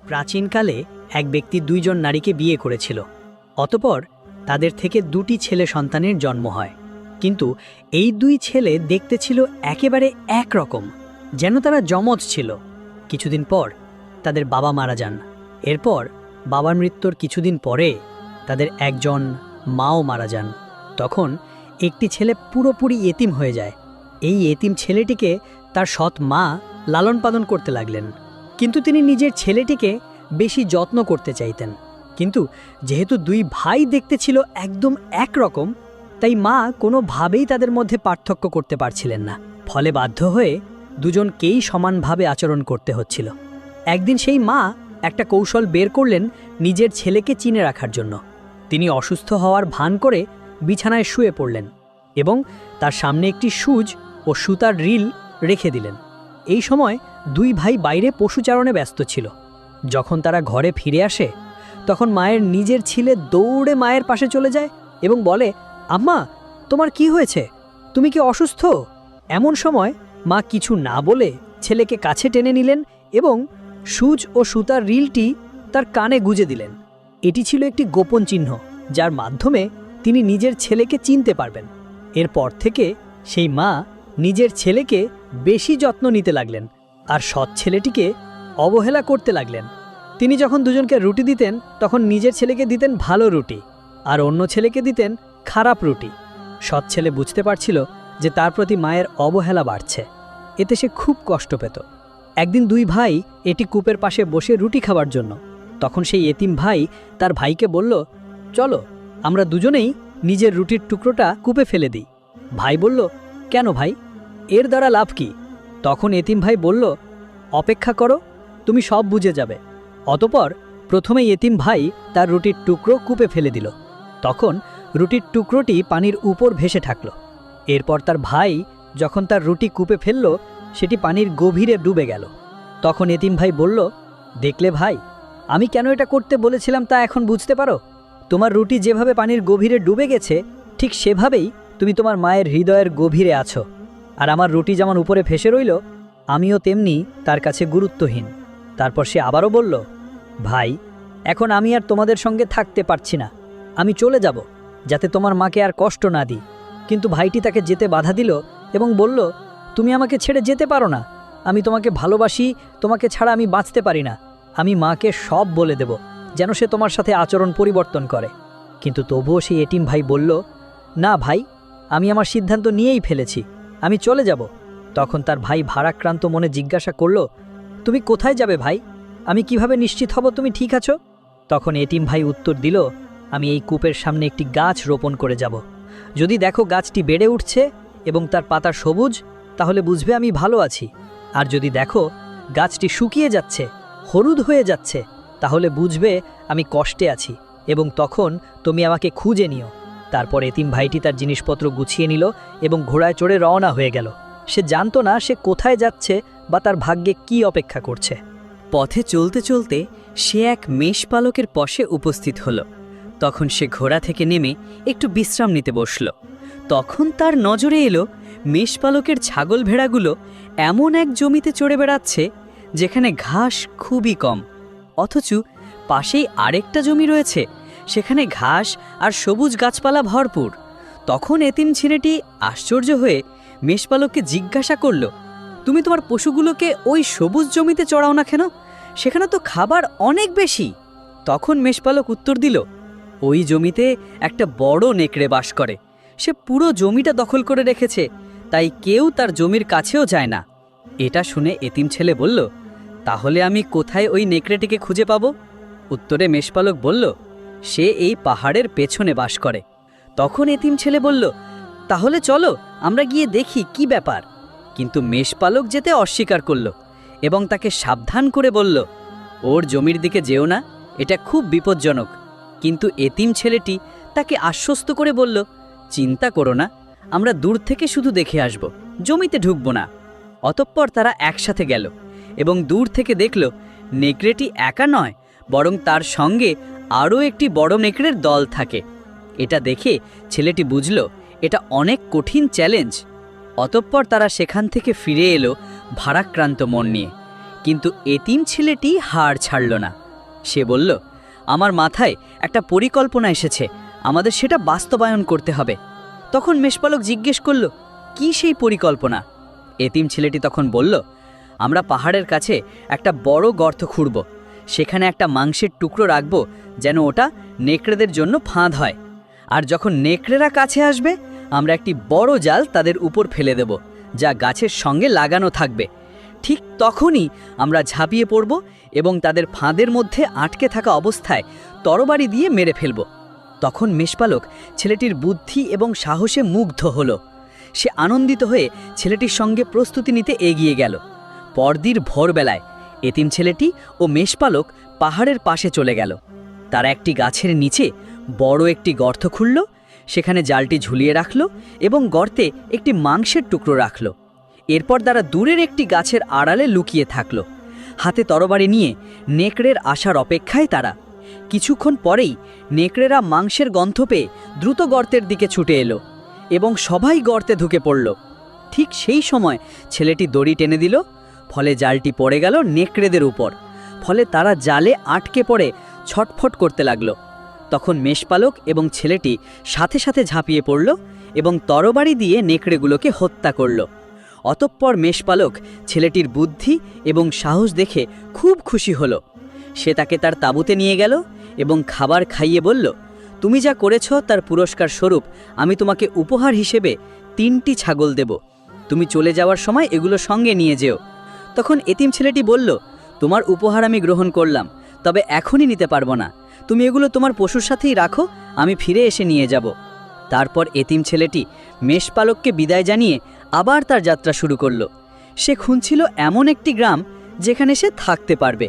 প্রাচীনকালে এক ব্যক্তি দুইজন নারীকে বিয়ে করেছিল। অতঃপর তাদের থেকে দুটি ছেলে সন্তানের জন্ম হয়। কিন্তু এই দুই ছেলে দেখতে ছিল একেবারে একরকম, যেন তারা যমজ ছিল। কিছুদিন পর তাদের বাবা মারা যান। এরপর বাবার মৃত্যুর কিছুদিন পরে তাদের একজন মাও মারা যান। তখন একটি ছেলে পুরোপুরি এতিম হয়ে যায়। এই এতিম ছেলেটিকে তার সৎ মা লালন পালন করতে লাগলেন। কিন্তু তিনি নিজের ছেলেটিকে বেশি যত্ন করতে চাইতেন। কিন্তু যেহেতু দুই ভাই দেখতে ছিল একদম একরকম, তাই মা কোনোভাবেই তাদের মধ্যে পার্থক্য করতে পারছিলেন না। ফলে বাধ্য হয়ে দুজনকেই সমানভাবে আচরণ করতে হচ্ছিল। একদিন সেই মা একটা কৌশল বের করলেন নিজের ছেলেকে চিনে রাখার জন্য। তিনি অসুস্থ হওয়ার ভান করে বিছানায় শুয়ে পড়লেন এবং তার সামনে একটি সুচ ও সুতার রিল রেখে দিলেন। এই সময় দুই ভাই বাইরে পশুচারণে ব্যস্ত ছিল। যখন তারা ঘরে ফিরে আসে, তখন মায়ের নিজের ছেলে দৌড়ে মায়ের পাশে চলে যায় এবং বলে, আম্মা, তোমার কি হয়েছে? তুমি কি অসুস্থ? এমন সময় মা কিছু না বলে ছেলেকে কাছে টেনে নিলেন এবং সুচ ও সুতার রিলটি তার কানে গুজে দিলেন। এটি ছিল একটি গোপন চিহ্ন, যার মাধ্যমে তিনি নিজের ছেলেকে চিনতে পারবেন। এরপর থেকে সেই মা নিজের ছেলেকে বেশি যত্ন নিতে লাগলেন আর সৎ ছেলেটিকে অবহেলা করতে লাগলেন। তিনি যখন দুজনকে রুটি দিতেন, তখন নিজের ছেলেকে দিতেন ভালো রুটি আর অন্য ছেলেকে দিতেন খারাপ রুটি। সৎ ছেলে বুঝতে পারছিল যে তার প্রতি মায়ের অবহেলা বাড়ছে। এতে সে খুব কষ্ট পেত। একদিন দুই ভাই এটি কূপের পাশে বসে রুটি খাবার জন্য। তখন সেই এতিম ভাই তার ভাইকে বলল, চলো আমরা দুজনেই নিজের রুটির টুকরোটা কূপে ফেলে দিই। ভাই বলল, কেন ভাই? এর দ্বারা লাভ কি? তখন এতিম ভাই বলল, অপেক্ষা করো, তুমি সব বুঝে যাবে। অতঃপর প্রথমেই এতিম ভাই তার রুটির টুকরো কূপে ফেলে দিল। তখন রুটির টুকরোটি পানির উপর ভেসে থাকল। এরপর তার ভাই যখন তার রুটি কূপে ফেলল, সেটি পানির গভীরে ডুবে গেল। তখন এতিম ভাই বলল, দেখলে ভাই, আমি কেন এটা করতে বলেছিলাম তা এখন বুঝতে পারো? তোমার রুটি যেভাবে পানির গভীরে ডুবে গেছে, ঠিক সেভাবেই তুমি তোমার মায়ের হৃদয়ের গভীরে আছো। আর আমার রুটি যেমন উপরে ভেসে রইল, আমিও তেমনি তার কাছে গুরুত্বহীন। তারপর সে আবারও বলল, ভাই, এখন আমি আর তোমাদের সঙ্গে থাকতে পারছি না। আমি চলে যাব, যাতে তোমার মাকে আর কষ্ট না দিই। কিন্তু ভাইটি তাকে যেতে বাধা দিল এবং বলল, তুমি আমাকে ছেড়ে যেতে পারো না। আমি তোমাকে ভালোবাসি, তোমাকে ছাড়া আমি বাঁচতে পারি না। আমি মাকে সব বলে দেব, যেন সে তোমার সাথে আচরণ পরিবর্তন করে। কিন্তু তবুও সেই এতিম ভাই বলল, না ভাই, আমি আমার সিদ্ধান্ত নিয়েই ফেলেছি, আমি চলে যাব। তখন তার ভাই ভারাক্রান্ত মনে জিজ্ঞাসা করল, তুমি কোথায় যাবে ভাই? আমি কিভাবে নিশ্চিত হব তুমি ঠিক আছো? তখন এতিম ভাই উত্তর দিল, আমি এই কূপের সামনে একটি গাছ রোপণ করে যাব। যদি দেখো গাছটি বেড়ে উঠছে এবং তার পাতা সবুজ, তাহলে বুঝবে আমি ভালো আছি। আর যদি দেখো গাছটি শুকিয়ে যাচ্ছে, হলুদ হয়ে যাচ্ছে, তাহলে বুঝবে আমি কষ্টে আছি এবং তখন তুমি আমাকে খুঁজে নিও। তারপর এতিম ভাইটি তার জিনিসপত্র গুছিয়ে নিল এবং ঘোড়ায় চড়ে রওনা হয়ে গেল। সে জানত না সে কোথায় যাচ্ছে বা তার ভাগ্যে কি অপেক্ষা করছে। পথে চলতে চলতে সে এক মেষপালকের পশে উপস্থিত হল। তখন সে ঘোড়া থেকে নেমে একটু বিশ্রাম নিতে বসল। তখন তার নজরে এলো মেষপালকের ছাগল ভেড়াগুলো এমন এক জমিতে চড়ে বেড়াচ্ছে যেখানে ঘাস খুবই কম, অথচ পাশেই আরেকটা জমি রয়েছে, সেখানে ঘাস আর সবুজ গাছপালা ভরপুর। তখন এতিম ছেলেটি আশ্চর্য হয়ে মেষপালককে জিজ্ঞাসা করল, তুমি তোমার পশুগুলোকে ওই সবুজ জমিতে চড়াও না কেন? সেখানে তো খাবার অনেক বেশি। তখন মেষপালক উত্তর দিল, ওই জমিতে একটা বড় নেকড়ে বাস করে। সে পুরো জমিটা দখল করে রেখেছে, তাই কেউ তার জমির কাছেও যায় না। এটা শুনে এতিম ছেলে বলল, তাহলে আমি কোথায় ওই নেকড়েটিকে খুঁজে পাব? উত্তরে মেষপালক বলল, সে এই পাহাড়ের পেছনে বাস করে। তখন এতিম ছেলে বলল, তাহলে চলো আমরা গিয়ে দেখি কি ব্যাপার। কিন্তু মেষপালক যেতে অস্বীকার করল এবং তাকে সাবধান করে বলল, ওর জমির দিকে যেও না, এটা খুব বিপজ্জনক। কিন্তু এতিম ছেলেটি তাকে আশ্বস্ত করে বলল, চিন্তা করো না, আমরা দূর থেকে শুধু দেখে আসব, জমিতে ঢুকব না। অতঃপর তারা একসাথে গেল এবং দূর থেকে দেখল নেকড়েটি একা নয়, বরং তার সঙ্গে আরও একটি বড় নেকড়ের দল থাকে। এটা দেখে ছেলেটি বুঝল এটা অনেক কঠিন চ্যালেঞ্জ। অতঃপর তারা সেখান থেকে ফিরে এলো ভারাক্রান্ত মন নিয়ে। কিন্তু এতিম ছেলেটি হার ছাড়ল না। সে বলল, আমার মাথায় একটা পরিকল্পনা এসেছে, আমাদের সেটা বাস্তবায়ন করতে হবে। তখন মেষপালক জিজ্ঞেস করল, কি সেই পরিকল্পনা? এতিম ছেলেটি তখন বলল, আমরা পাহাড়ের কাছে একটা বড় গর্ত খুঁড়ব, সেখানে একটা মাংসের টুকরো রাখব, যেন ওটা নেকড়েদের জন্য ফাঁদ হয়। আর যখন নেকড়েরা কাছে আসবে, আমরা একটি বড় জাল তাদের উপর ফেলে দেব, যা গাছের সঙ্গে লাগানো থাকবে। ঠিক তখনই আমরা ঝাঁপিয়ে পড়ব এবং তাদের ফাঁদের মধ্যে আটকে থাকা অবস্থায় তরবারি দিয়ে মেরে ফেলব। তখন মেষপালক ছেলেটির বুদ্ধি এবং সাহসে মুগ্ধ হল। সে আনন্দিত হয়ে ছেলেটির সঙ্গে প্রস্তুতি নিতে এগিয়ে গেল। পরদিন ভোরবেলায় এতিম ছেলেটি ও মেষপালক পাহাড়ের পাশে চলে গেল। তারা একটি গাছের নিচে বড় একটি গর্ত খুঁড়ল, সেখানে জালটি ঝুলিয়ে রাখল এবং গর্তে একটি মাংসের টুকরো রাখল। এরপর তারা দূরের একটি গাছের আড়ালে লুকিয়ে থাকল, হাতে তরবারি নিয়ে নেকড়ের আসার অপেক্ষায়। তারা কিছুক্ষণ পরেই নেকড়েরা মাংসের গন্ধ পেয়ে দ্রুত গর্তের দিকে ছুটে এলো এবং সবাই গর্তে ঢুকে পড়ল। ঠিক সেই সময় ছেলেটি দড়ি টেনে দিল, ফলে জালটি পড়ে গেল নেকড়েদের উপর। ফলে তারা জালে আটকে পড়ে ছটফট করতে লাগল। তখন মেষপালক এবং ছেলেটি সাথে সাথে ঝাঁপিয়ে পড়ল এবং তরবারি দিয়ে নেকড়েগুলোকে হত্যা করল। অতঃপর মেষপালক ছেলেটির বুদ্ধি এবং সাহস দেখে খুব খুশি হল। সে তাকে তার তাঁবুতে নিয়ে গেল এবং খাবার খাইয়ে বলল, তুমি যা করেছ তার পুরস্কার স্বরূপ আমি তোমাকে উপহার হিসেবে 3টি ছাগল দেব। তুমি চলে যাওয়ার সময় এগুলো সঙ্গে নিয়ে যেও। তখন এতিম ছেলেটি বলল, তোমার উপহার আমি গ্রহণ করলাম, তবে এখনই নিতে পারবো না। তুমি এগুলো তোমার পশুর সাথেই রাখো, আমি ফিরে এসে নিয়ে যাব। তারপর এতিম ছেলেটি মেষপালককে বিদায় জানিয়ে আবার তার যাত্রা শুরু করল। সে খুঁজছিল এমন একটি গ্রাম যেখানে সে থাকতে পারবে।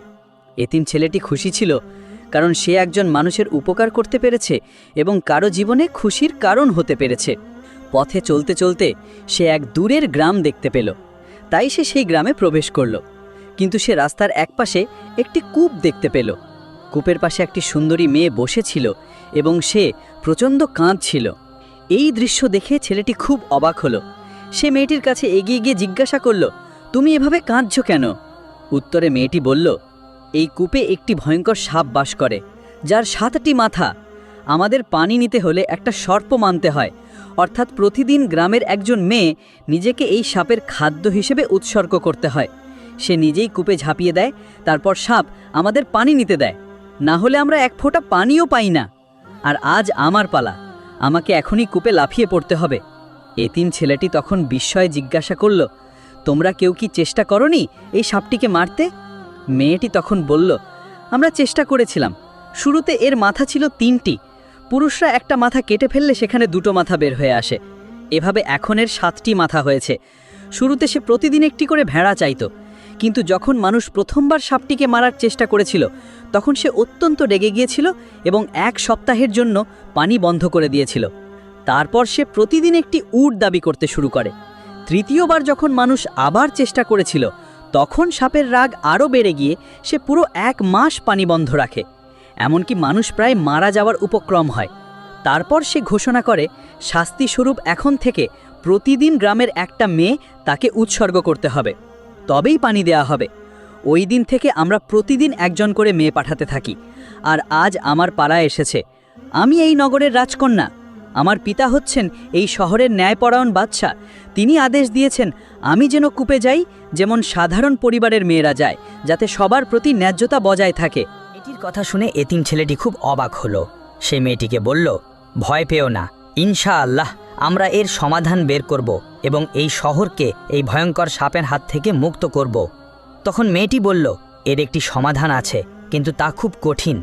এতিম ছেলেটি খুশি ছিল, কারণ সে একজন মানুষের উপকার করতে পেরেছে এবং কারো জীবনে খুশির কারণ হতে পেরেছে। পথে চলতে চলতে সে এক দূরের গ্রাম দেখতে পেল, তাই সে সেই গ্রামে প্রবেশ করল। কিন্তু সে রাস্তার একপাশে একটি কূপ দেখতে পেল। কূপের পাশে একটি সুন্দরী মেয়ে বসেছিল এবং সে প্রচণ্ড কাঁদছিল। এই দৃশ্য দেখে ছেলেটি খুব অবাক হলো। সে মেয়েটির কাছে এগিয়ে গিয়ে জিজ্ঞাসা করল, তুমি এভাবে কাঁদছো কেন? উত্তরে মেয়েটি বলল, এই কূপে একটি ভয়ঙ্কর সাপ বাস করে, যার 7টি মাথা। আমাদের পানি নিতে হলে একটা শর্ত মানতে হয়, অর্থাৎ প্রতিদিন গ্রামের একজন মেয়ে নিজেকে এই সাপের খাদ্য হিসেবে উৎসর্গ করতে হয়। সে নিজেই কূপে ঝাঁপিয়ে দেয়, তারপর সাপ আমাদের পানি নিতে দেয়, না হলে আমরা এক ফোঁটা পানিও পাই না। আর আজ আমার পালা, আমাকে এখনই কূপে লাফিয়ে পড়তে হবে। এতিম ছেলেটি তখন বিস্ময়ে জিজ্ঞাসা করল, তোমরা কেউ কি চেষ্টা করনি এই সাপটিকে মারতে? মেয়েটি তখন বলল, আমরা চেষ্টা করেছিলাম। শুরুতে এর মাথা ছিল 3টি। পুরুষরা একটা মাথা কেটে ফেললে সেখানে 2টো মাথা বের হয়ে আসে। এভাবে এখন এর 7টি মাথা হয়েছে। শুরুতে সে প্রতিদিন একটি করে ভেড়া চাইত, কিন্তু যখন মানুষ প্রথমবার সাপটিকে মারার চেষ্টা করেছিল তখন সে অত্যন্ত রেগে গিয়েছিল এবং 1 সপ্তাহের জন্য পানি বন্ধ করে দিয়েছিল। তারপর সে প্রতিদিন একটি উট দাবি করতে শুরু করে। তৃতীয়বার যখন মানুষ আবার চেষ্টা করেছিল তখন সাপের রাগ আরও বেড়ে গিয়ে সে পুরো 1 মাস পানি বন্ধ রাখে, এমনকি মানুষ প্রায় মারা যাওয়ার উপক্রম হয়। তারপর সে ঘোষণা করে, শাস্তিস্বরূপ এখন থেকে প্রতিদিন গ্রামের একটা মেয়ে তাকে উৎসর্গ করতে হবে, তবেই পানি দেয়া হবে। ওই দিন থেকে আমরা প্রতিদিন একজন করে মেয়ে পাঠাতে থাকি। আর আজ আমার পালা এসেছে। আমি এই নগরের রাজকন্যা। আমার পিতা হচ্ছেন এই শহরের ন্যায়পরায়ণ বাদশা। তিনি আদেশ দিয়েছেন আমি যেন কূপে যাই, যেমন সাধারণ পরিবারের মেয়েরা যায়, যাতে সবার প্রতি ন্যায্যতা বজায় থাকে। এটির কথা শুনে এতিম ছেলেটি খুব অবাক হলো। সে মেয়েটিকে বলল, ভয় পেও না, ইনশাআল্লাহ আমরা এর সমাধান বের করব এবং এই শহরকে এই ভয়ঙ্কর সাপের হাত থেকে মুক্ত করব। তখন মেয়েটি বলল, এর একটি সমাধান আছে, কিন্তু তা খুব কঠিন।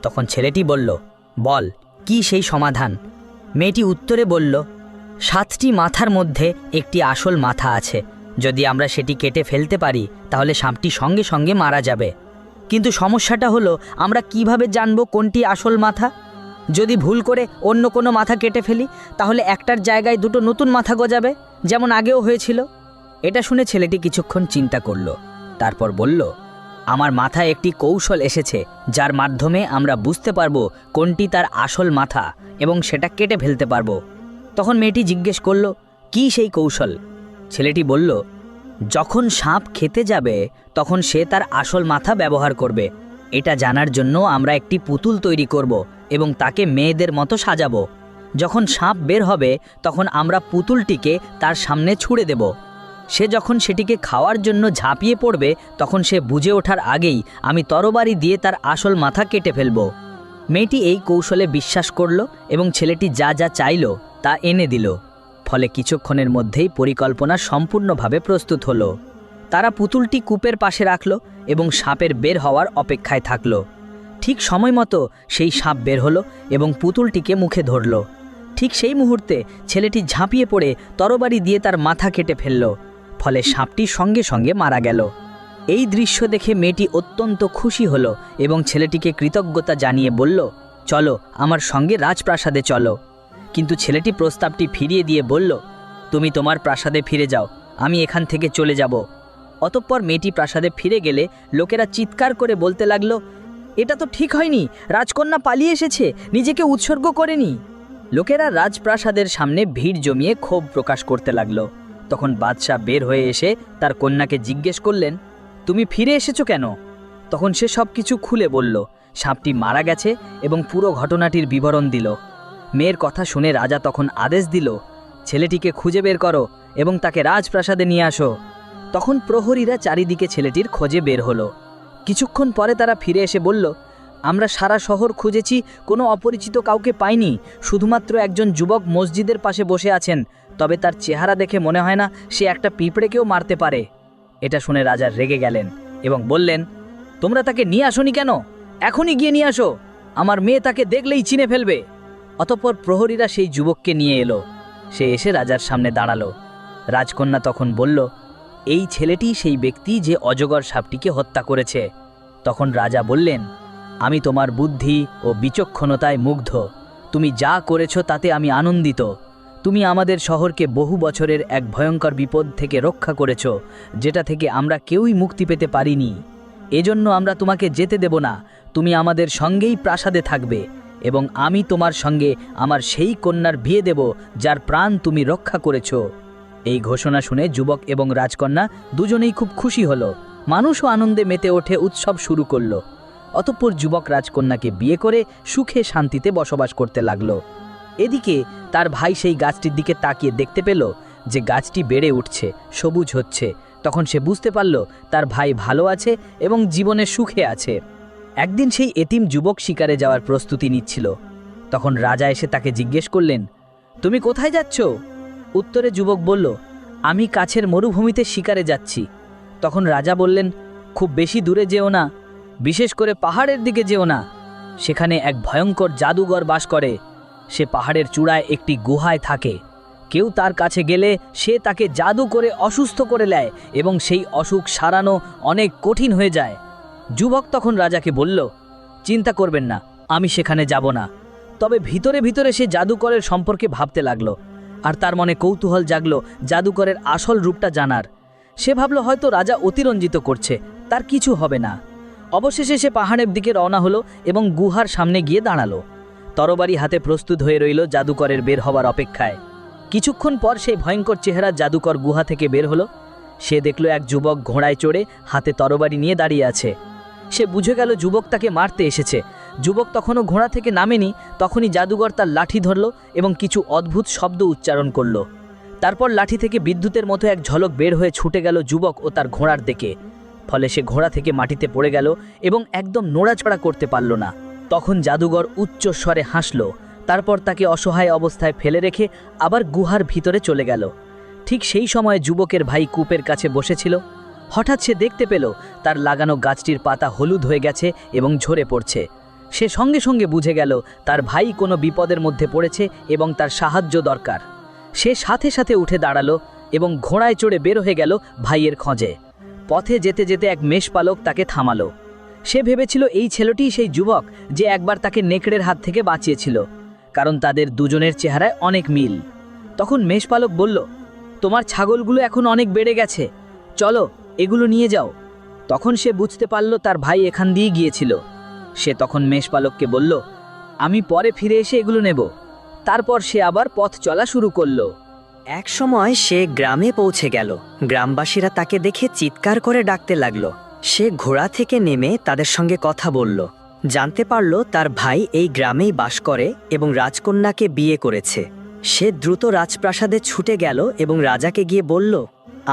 তখন ছেলেটি বলল, বল, কি সেই সমাধান? মেয়েটি উত্তরে বলল, 7টি মাথার মধ্যে একটি আসল মাথা আছে। যদি আমরা সেটি কেটে ফেলতে পারি তাহলে সাপটি সঙ্গে সঙ্গে মারা যাবে। কিন্তু সমস্যাটা হলো, আমরা কিভাবে জানব কোনটি আসল মাথা? যদি ভুল করে অন্য কোনো মাথা কেটে ফেলি তাহলে একটার জায়গায় 2টো নতুন মাথা গজাবে, যেমন আগেও হয়েছিল। এটা শুনে ছেলেটি কিছুক্ষণ চিন্তা করল, তারপর বলল, আমার মাথায় একটি কৌশল এসেছে, যার মাধ্যমে আমরা বুঝতে পারবো কোনটি তার আসল মাথা এবং সেটা কেটে ফেলতে পারবো। তখন মেয়েটি জিজ্ঞেস করল, কি সেই কৌশল? ছেলেটি বলল, যখন সাপ খেতে যাবে তখন সে তার আসল মাথা ব্যবহার করবে। এটা জানার জন্য আমরা একটি পুতুল তৈরি করব এবং তাকে মেয়েদের মতো সাজাবো। যখন সাপ বের হবে তখন আমরা পুতুলটিকে তার সামনে ছুঁড়ে দেব। সে যখন সেটিকে খাওয়ার জন্য ঝাঁপিয়ে পড়বে তখন সে বুঝে ওঠার আগেই আমি তরবারি দিয়ে তার আসল মাথা কেটে ফেলব। মেয়েটি এই কৌশলে বিশ্বাস করল এবং ছেলেটি যা যা চাইল তা এনে দিল। ফলে কিছুক্ষণের মধ্যেই পরিকল্পনা সম্পূর্ণভাবে প্রস্তুত হলো। তারা পুতুলটি কূপের পাশে রাখল এবং সাপের বের হওয়ার অপেক্ষায় থাকল। ঠিক সময় মতো সেই সাপ বের হলো এবং পুতুলটিকে মুখে ধরল। ঠিক সেই মুহূর্তে ছেলেটি ঝাঁপিয়ে পড়ে তরবারি দিয়ে তার মাথা কেটে ফেলল। ফলে সাপটি সঙ্গে সঙ্গে মারা গেল। এই দৃশ্য দেখে মেয়েটি অত্যন্ত খুশি হলো এবং ছেলেটিকে কৃতজ্ঞতা জানিয়ে বলল, চলো আমার সঙ্গে রাজপ্রাসাদে চলো। কিন্তু ছেলেটি প্রস্তাবটি ফিরিয়ে দিয়ে বলল, তুমি তোমার প্রাসাদে ফিরে যাও, আমি এখান থেকে চলে যাব। অতঃপর মেয়েটি প্রাসাদে ফিরে গেলে লোকেরা চিৎকার করে বলতে লাগলো, এটা তো ঠিক হয়নি, রাজকন্যা পালিয়ে এসেছে, নিজেকে উৎসর্গ করেনি। লোকেরা রাজপ্রাসাদের সামনে ভিড় জমিয়ে ক্ষোভ প্রকাশ করতে লাগলো। তখন বাদশাহ বের হয়ে এসে তার কন্যাকে জিজ্ঞেস করলেন, তুমি ফিরে এসেছো কেন? তখন সে সব কিছু খুলে বলল। সাপটি মারা গেছে এবং পুরো ঘটনাটির বিবরণ দিল। মেয়ের কথা শুনে রাজা তখন আদেশ দিল, ছেলেটিকে খুঁজে বের করো এবং তাকে রাজপ্রাসাদে নিয়ে আসো। তখন প্রহরীরা চারিদিকে ছেলেটির খোঁজে বের হলো। কিছুক্ষণ পরে তারা ফিরে এসে বলল, আমরা সারা শহর খুঁজেছি, কোনো অপরিচিত কাউকে পাইনি। শুধুমাত্র একজন যুবক মসজিদের পাশে বসে আছেন, তবে তার চেহারা দেখে মনে হয় না সে একটা পিঁপড়েকেও মারতে পারে। এটা শুনে রাজা রেগে গেলেন এবং বললেন, তোমরা তাকে নিয়ে আসোনি কেন? এখনই গিয়ে নিয়ে আসো, আমার মেয়ে তাকে দেখলেই চিনে ফেলবে। অতঃপর প্রহরীরা সেই যুবককে নিয়ে এলো। সে এসে রাজার সামনে দাঁড়ালো। রাজকন্যা তখন বলল, এই ছেলেটি সেই ব্যক্তি যে অজগর সাপটিকে হত্যা করেছে। তখন রাজা বললেন, আমি তোমার বুদ্ধি ও বিচক্ষণতায় মুগ্ধ। তুমি যা করেছো তাতে আমি আনন্দিত। তুমি আমাদের শহরকে বহু বছরের এক ভয়ঙ্কর বিপদ থেকে রক্ষা করেছো, যেটা থেকে আমরা কেউই মুক্তি পেতে পারিনি। এজন্য আমরা তোমাকে যেতে দেব না। তুমি আমাদের সঙ্গেই প্রাসাদে থাকবে এবং আমি তোমার সঙ্গে আমার সেই কন্যার বিয়ে দেব যার প্রাণ তুমি রক্ষা করেছো। এই ঘোষণা শুনে যুবক এবং রাজকন্যা দুজনেই খুব খুশি হলো। মানুষও আনন্দে মেতে ওঠে, উৎসব শুরু করলো। অতঃপর যুবক রাজকন্যাকে বিয়ে করে সুখে শান্তিতে বসবাস করতে লাগলো। এদিকে তার ভাই সেই গাছটির দিকে তাকিয়ে দেখতে পেল যে গাছটি বেড়ে উঠছে, সবুজ হচ্ছে। তখন সে বুঝতে পারল তার ভাই ভালো আছে এবং জীবনে সুখে আছে। একদিন সেই এতিম যুবক শিকারে যাওয়ার প্রস্তুতি নিচ্ছিল। তখন রাজা এসে তাকে জিজ্ঞেস করলেন, তুমি কোথায় যাচ্ছ? উত্তরে যুবক বলল, আমি কাছের মরুভূমিতে শিকারে যাচ্ছি। তখন রাজা বললেন, খুব বেশি দূরে যেও না, বিশেষ করে পাহাড়ের দিকে যেও না। সেখানে এক ভয়ঙ্কর জাদুঘর বাস করে। সে পাহাড়ের চূড়ায় একটি গুহায় থাকে। কেউ তার কাছে গেলে সে তাকে জাদু করে অসুস্থ করে নেয় এবং সেই অসুখ সারানো অনেক কঠিন হয়ে যায়। যুবক তখন রাজাকে বলল, চিন্তা করবেন না, আমি সেখানে যাব না। তবে ভিতরে ভিতরে সে জাদুকরের সম্পর্কে ভাবতে লাগলো, আর তার মনে কৌতূহল জাগলো জাদুকরের আসল রূপটা জানার। সে ভাবল হয়তো রাজা অতিরঞ্জিত করছে, তার কিছু হবে না। অবশেষে সে পাহাড়ের দিকে রওনা হলো এবং গুহার সামনে গিয়ে দাঁড়ালো। তরবারি হাতে প্রস্তুত হয়ে রইল জাদুকরের বের হবার অপেক্ষায়। কিছুক্ষণ পর সেই ভয়ঙ্কর চেহারা জাদুকর গুহা থেকে বের হলো। সে দেখল এক যুবক ঘোড়ায় চড়ে হাতে তরবারি নিয়ে দাঁড়িয়ে আছে। সে বুঝে গেল যুবক তাকে মারতে এসেছে। যুবক তখনও ঘোড়া থেকে নামেনি, তখনই জাদুকর তার লাঠি ধরল এবং কিছু অদ্ভুত শব্দ উচ্চারণ করল। তারপর লাঠি থেকে বিদ্যুতের মতো এক ঝলক বের হয়ে ছুটে গেল যুবক ও তার ঘোড়ার দিকে। ফলে সে ঘোড়া থেকে মাটিতে পড়ে গেল এবং একদম নড়াচড়া করতে পারল না। তখন জাদুকর উচ্চ স্বরে হাসল। তারপর তাকে অসহায় অবস্থায় ফেলে রেখে আবার গুহার ভিতরে চলে গেল। ঠিক সেই সময় যুবকের ভাই কূপের কাছে বসেছিল। হঠাৎ সে দেখতে পেল তার লাগানো গাছটির পাতা হলুদ হয়ে গেছে এবং ঝরে পড়ছে। সে সঙ্গে সঙ্গে বুঝে গেল তার ভাই কোনো বিপদের মধ্যে পড়েছে এবং তার সাহায্য দরকার। সে সাথে সাথে উঠে দাঁড়ালো এবং ঘোড়ায় চড়ে বের হয়ে গেল ভাইয়ের খোঁজে। পথে যেতে যেতে এক মেষপালক তাকে থামালো। সে ভেবেছিল এই ছেলেটিই সেই যুবক যে একবার তাকে নেকড়ের হাত থেকে বাঁচিয়েছিল, কারণ তাদের দুজনের চেহারায় অনেক মিল। তখন মেষপালক বলল, তোমার ছাগলগুলো এখন অনেক বেড়ে গেছে, চলো এগুলো নিয়ে যাও। তখন সে বুঝতে পারল তার ভাই এখান দিয়ে গিয়েছিল। সে তখন মেষপালককে বলল, আমি পরে ফিরে এসে এগুলো নেব। তারপর সে আবার পথ চলা শুরু করল। এক সময় সে গ্রামে পৌঁছে গেল। গ্রামবাসীরা তাকে দেখে চিৎকার করে ডাকতে লাগলো। সে ঘোড়া থেকে নেমে তাদের সঙ্গে কথা বলল। জানতে পারল তার ভাই এই গ্রামেই বাস করে এবং রাজকন্যাকে বিয়ে করেছে। সে দ্রুত রাজপ্রাসাদে ছুটে গেল এবং রাজাকে গিয়ে বলল,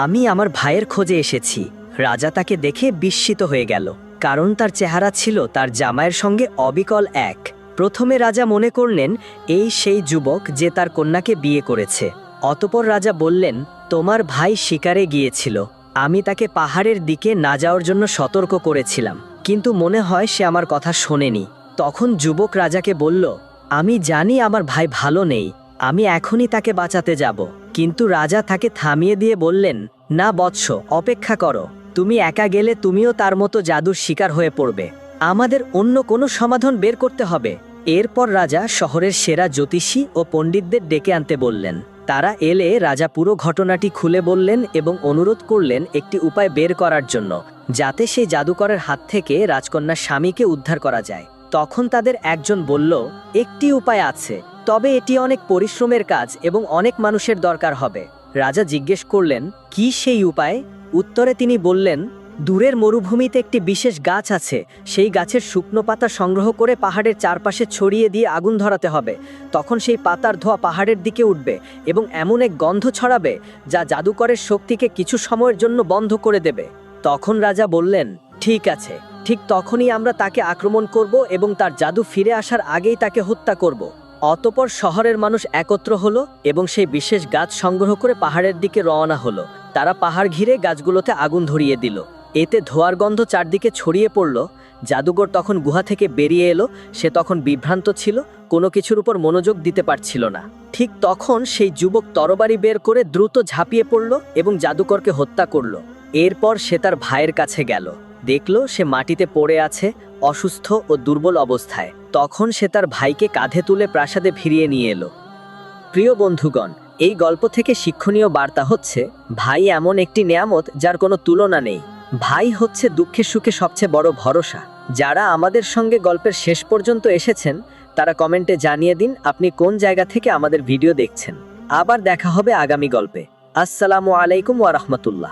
আমি আমার ভাইয়ের খোঁজে এসেছি। রাজা তাকে দেখে বিস্মিত হয়ে গেল, কারণ তার চেহারা ছিল তার জামাইয়ের সঙ্গে অবিকল এক। প্রথমে রাজা মনে করলেন এই সেই যুবক যে তার কন্যাকে বিয়ে করেছে। অতঃপর রাজা বললেন, তোমার ভাই শিকারে গিয়েছিল। আমি তাকে পাহাড়ের দিকে না যাওয়ার জন্য সতর্ক করেছিলাম, কিন্তু মনে হয় সে আমার কথা শোনেনি। তখন যুবক রাজাকে বলল, আমি জানি আমার ভাই ভালো নেই, আমি এখনই তাকে বাঁচাতে যাব। কিন্তু রাজা তাকে থামিয়ে দিয়ে বললেন, না বৎস, অপেক্ষা করো। তুমি একা গেলে তুমিও তার মতো জাদুর শিকার হয়ে পড়বে। আমাদের অন্য কোনো সমাধান বের করতে হবে। এরপর রাজা শহরের সেরা জ্যোতিষী ও পণ্ডিতদের ডেকে আনতে বললেন। তারা এলে রাজা পুরো ঘটনাটি খুলে বললেন এবং অনুরোধ করলেন একটি উপায় বের করার জন্য, যাতে সেই জাদুকরের হাত থেকে রাজকন্যার স্বামীকে উদ্ধার করা যায়। তখন তাদের একজন বলল, একটি উপায় আছে, তবে এটি অনেক পরিশ্রমের কাজ এবং অনেক মানুষের দরকার হবে। রাজা জিজ্ঞেস করলেন, কি সেই উপায়? উত্তরে তিনি বললেন, দূরের মরুভূমিতে একটি বিশেষ গাছ আছে। সেই গাছের শুকনো পাতা সংগ্রহ করে পাহাড়ের চারপাশে ছড়িয়ে দিয়ে আগুন ধরাতে হবে। তখন সেই পাতার ধোঁয়া পাহাড়ের দিকে উঠবে এবং এমন এক গন্ধ ছড়াবে যা জাদুকরের শক্তিকে কিছু সময়ের জন্য বন্ধ করে দেবে। তখন রাজা বললেন, ঠিক আছে, ঠিক তখনই আমরা তাকে আক্রমণ করব এবং তার জাদু ফিরে আসার আগেই তাকে হত্যা করব। অতঃপর শহরের মানুষ একত্র হলো এবং সেই বিশেষ গাছ সংগ্রহ করে পাহাড়ের দিকে রওনা হলো। তারা পাহাড় ঘিরে গাছগুলোতে আগুন ধরিয়ে দিল। এতে ধোঁয়ার গন্ধ চারদিকে ছড়িয়ে পড়ল। জাদুকর তখন গুহা থেকে বেরিয়ে এলো। সে তখন বিভ্রান্ত ছিল, কোনো কিছুর উপর মনোযোগ দিতে পারছিল না। ঠিক তখন সেই যুবক তরবারি বের করে দ্রুত ঝাঁপিয়ে পড়ল এবং জাদুকরকে হত্যা করল। এরপর সে তার ভাইয়ের কাছে গেল, দেখল সে মাটিতে পড়ে আছে, অসুস্থ ও দুর্বল অবস্থায়। তখন সে তার ভাইকে কাঁধে তুলে প্রাসাদে ফিরিয়ে নিয়ে এলো। প্রিয় বন্ধুগণ, এই গল্প থেকে শিক্ষণীয় বার্তা হচ্ছে, ভাই এমন একটি নেয়ামত যার কোনো তুলনা নেই। ভাই হচ্ছে দুঃখে সুখে সবচেয়ে বড় ভরসা। যারা আমাদের সঙ্গে গল্পের শেষ পর্যন্ত এসেছেন তারা কমেন্টে জানিয়ে দিন আপনি কোন জায়গা থেকে আমাদের ভিডিও দেখছেন। আবার দেখা হবে আগামী গল্পে। আসসালামু আলাইকুম ওয়া রাহমাতুল্লাহ।